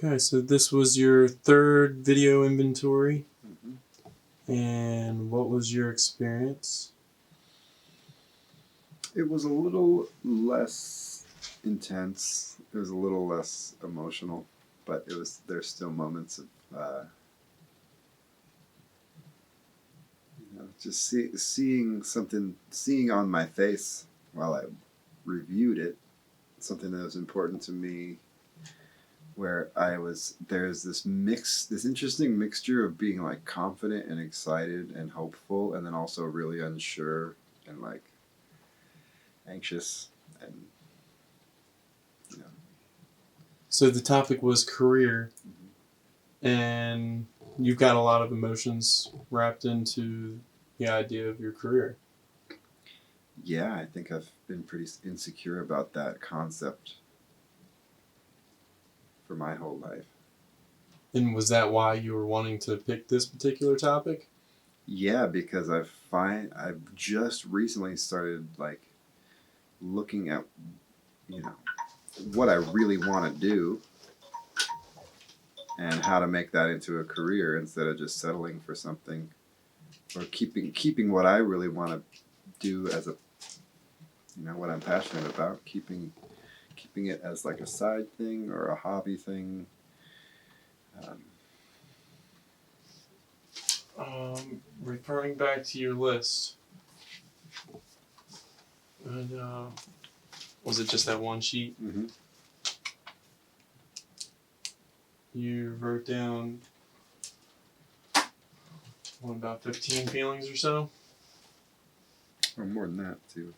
Okay, so this was your third video inventory, Mm-hmm. and what was your experience? It was a little less intense. It was a little less emotional, but there's still moments of just seeing on my face while I reviewed it, something that was important to me, where there's this interesting mixture of being like confident and excited and hopeful, and then also really unsure and like anxious and you know. So the topic was career, Mm-hmm. and you've got a lot of emotions wrapped into the idea of your career. Yeah, I think I've been pretty insecure about that concept for my whole life. And was that why you were wanting to pick this particular topic? Yeah, because I've just recently started like looking at what I really want to do and how to make that into a career instead of just settling for something or keeping what I really want to do as a what I'm passionate about, keeping it as like a side thing or a hobby thing. Referring back to your list, and was it just that one sheet? Mm-hmm. You wrote down about 15 feelings or so? Or more than that too.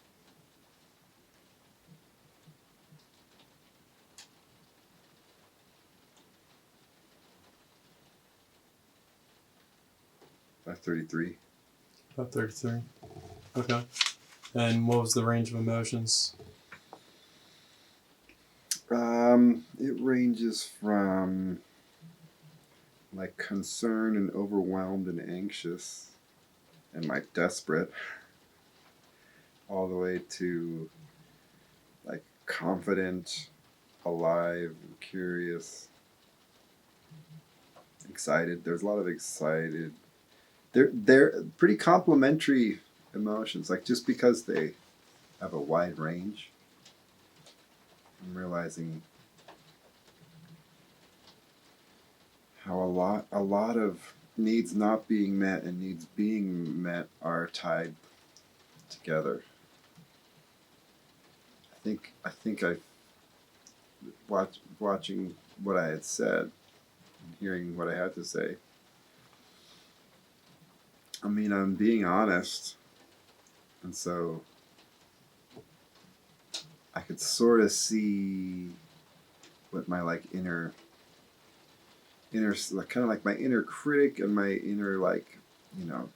About 33. About 33. Okay. And what was the range of emotions? It ranges from like concerned and overwhelmed and anxious and like desperate, all the way to like confident, alive, curious, excited. There's a lot of excited. They're pretty complementary emotions. Like just because they have a wide range, I'm realizing how a lot of needs not being met and needs being met are tied together. I think watching what I had said and hearing what I had to say. I mean, I'm being honest, and so I could sort of see what my like inner like, kind of like my inner critic and my inner like you know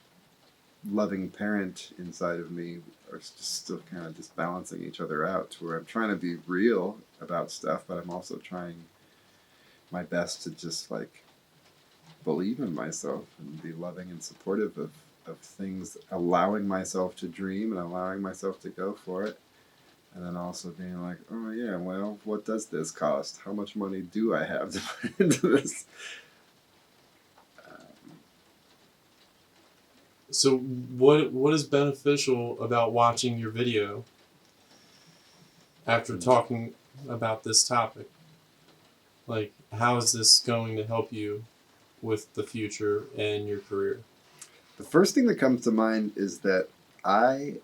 loving parent inside of me are just still kind of just balancing each other out to where I'm trying to be real about stuff, but I'm also trying my best to just like believe in myself and be loving and supportive of things, allowing myself to dream and allowing myself to go for it. And then also being like, oh yeah, well, what does this cost? How much money do I have to put into this? So what is beneficial about watching your video after talking about this topic? Like, how is this going to help you with the future and your career? The first thing that comes to mind is that I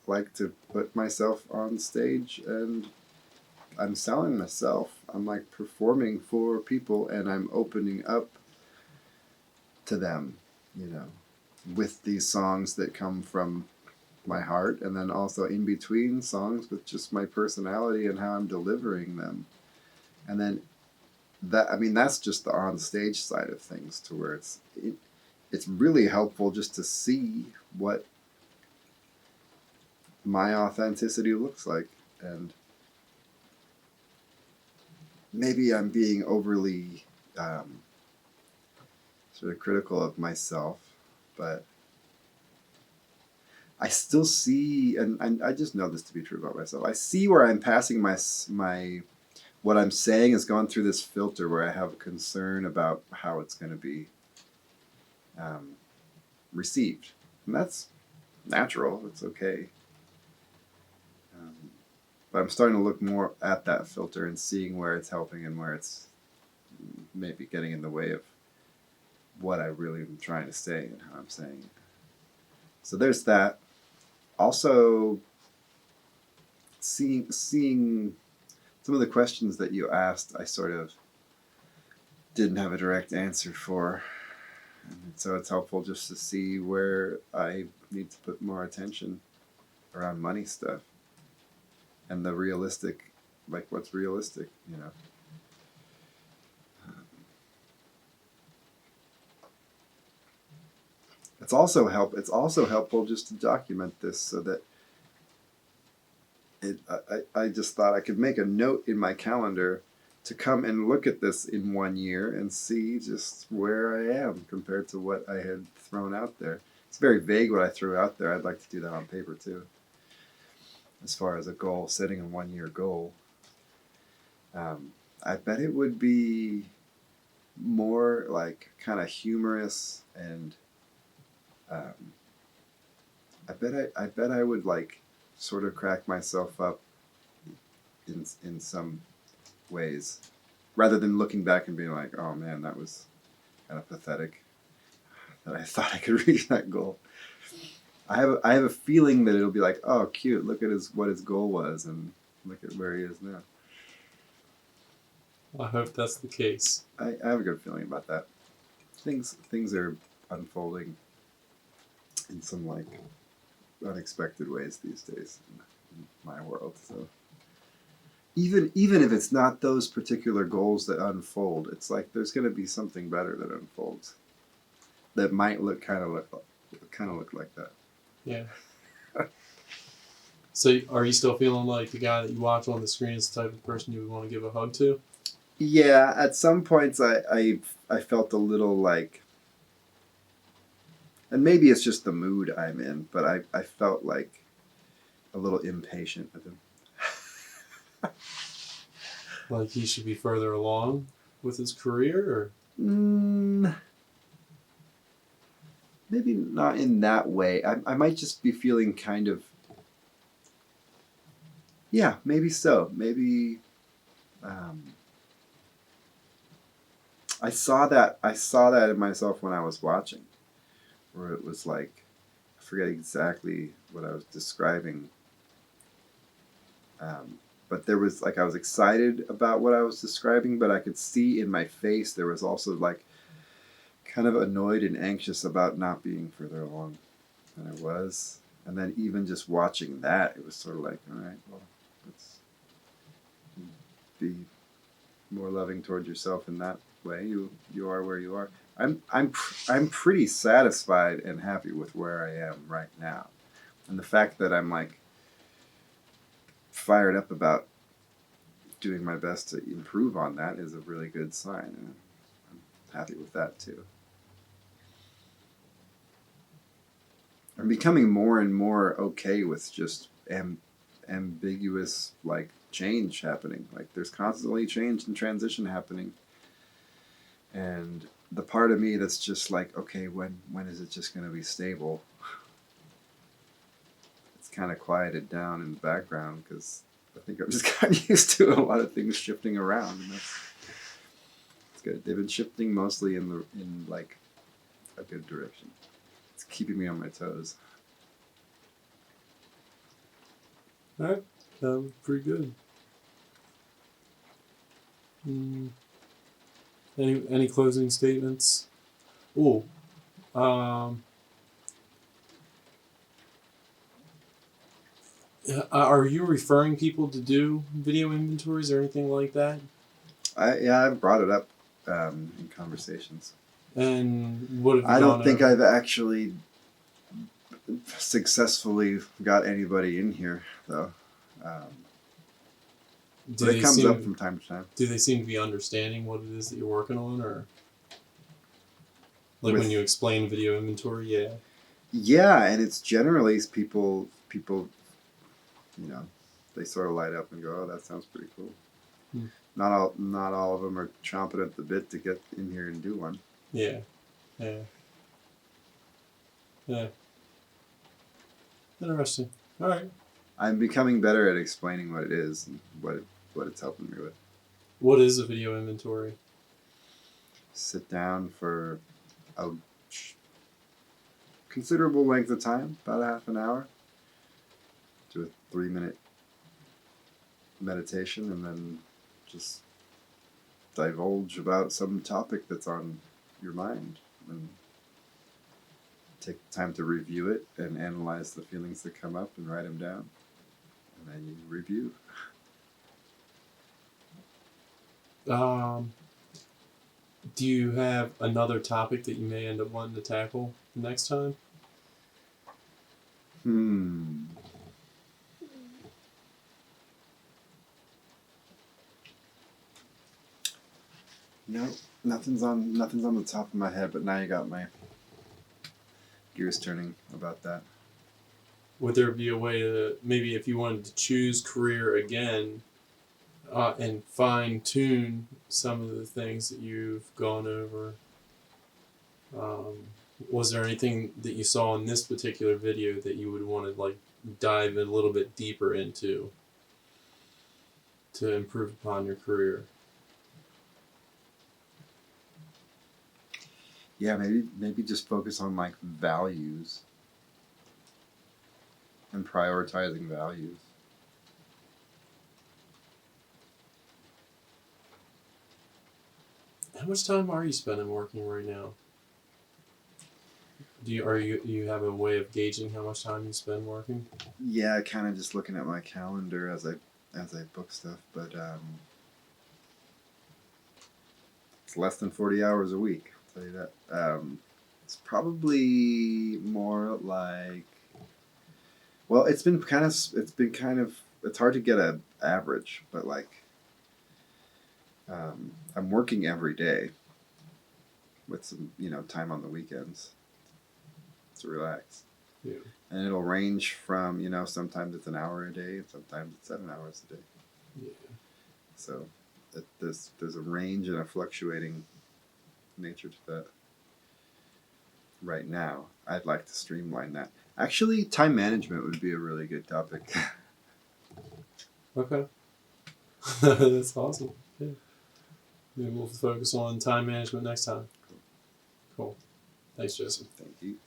like to put myself on stage and I'm selling myself. I'm like performing for people and I'm opening up to them, with these songs that come from my heart, and then also in between songs with just my personality and how I'm delivering them. And then that's just the on stage side of things, to where it's really helpful just to see what my authenticity looks like. And maybe I'm being overly sort of critical of myself, but I still see, and I just know this to be true about myself. I see where I'm passing my what I'm saying is going through this filter where I have a concern about how it's going to be received. And that's natural. It's okay. But I'm starting to look more at that filter and seeing where it's helping and where it's maybe getting in the way of what I really am trying to say and how I'm saying it. So there's that. Also, seeing some of the questions that you asked, I sort of didn't have a direct answer for. And so it's helpful just to see where I need to put more attention around money stuff and the realistic, like what's realistic, you know. It's also helpful just to document this so that I just thought I could make a note in my calendar to come and look at this in 1 year and see just where I am compared to what I had thrown out there. It's very vague what I threw out there. I'd like to do that on paper too. As far as a goal, setting a 1 year goal. I bet it would be more like kind of humorous and I bet I would like sort of crack myself up in some ways, rather than looking back and being like, oh man, that was kind of pathetic that I thought I could reach that goal. I have a feeling that it'll be like, oh cute, look at what his goal was and look at where he is now. I hope that's the case. I have a good feeling about that. Things are unfolding in some like unexpected ways these days in my world. So even if it's not those particular goals that unfold, it's like there's going to be something better that unfolds that might look like that. Yeah. So are you still feeling like the guy that you watch on the screen is the type of person you would want to give a hug to? Yeah, at some points I felt a little like, and maybe it's just the mood I'm in, but I felt like a little impatient with him. Like he should be further along with his career, or maybe not in that way. I might just be feeling kind of, yeah, maybe so. Maybe I saw that in myself when I was watching, where it was like, I forget exactly what I was describing. But there was like, I was excited about what I was describing, but I could see in my face there was also like kind of annoyed and anxious about not being further along than I was. And then even just watching that, it was sort of like, all right, well, let's be more loving towards yourself in that way. You are where you are. I'm pretty satisfied and happy with where I am right now. And the fact that I'm like fired up about doing my best to improve on that is a really good sign. And I'm happy with that too. I'm becoming more and more okay with just ambiguous like change happening. Like there's constantly change and transition happening. And the part of me that's just like, okay, when is it just going to be stable? It's kind of quieted down in the background because I think I'm just gotten used to a lot of things shifting around, and it's good. They've been shifting mostly in like a good direction. It's keeping me on my toes. all right, that was pretty good. Any closing statements? Oh, are you referring people to do video inventories or anything like that? I've brought it up in conversations. And what have you I don't think over? I've actually successfully got anybody in here though. But it comes up from time to time. Do they seem to be understanding what it is that you're working on, or like With, when you explain video inventory? Yeah. Yeah, and it's generally people, you know, they sort of light up and go, "Oh, that sounds pretty cool." not all of them are chomping at the bit to get in here and do one. Yeah. Yeah. Yeah. Interesting. All right. I'm becoming better at explaining what it is and what it's helping me with. What is a video inventory? Sit down for a considerable length of time, about a half an hour, do a 3-minute meditation, and then just divulge about some topic that's on your mind, and take time to review it and analyze the feelings that come up and write them down, and then you review. Do you have another topic that you may end up wanting to tackle next time? No, nothing's on the top of my head, but now you got my gears turning about that. Would there be a way to, maybe if you wanted to choose career again, and fine tune some of the things that you've gone over? Was there anything that you saw in this particular video that you would want to like dive a little bit deeper into to improve upon your career? Yeah, maybe just focus on like values and prioritizing values. How much time are you spending working right now? Do you have a way of gauging how much time you spend working? Yeah, kind of just looking at my calendar as I book stuff, but it's less than 40 hours a week. I'll tell you that. It's probably more like, well, it's hard to get an average, but like I'm working every day with some time on the weekends to relax. Yeah. And it'll range from, sometimes it's an hour a day and sometimes it's 7 hours a day. Yeah. So there's a range and a fluctuating nature to that. Right now, I'd like to streamline that. Actually, time management would be a really good topic. Okay. That's awesome. Yeah. Maybe we'll focus on time management next time. Cool. Thanks, Joseph. Thank you.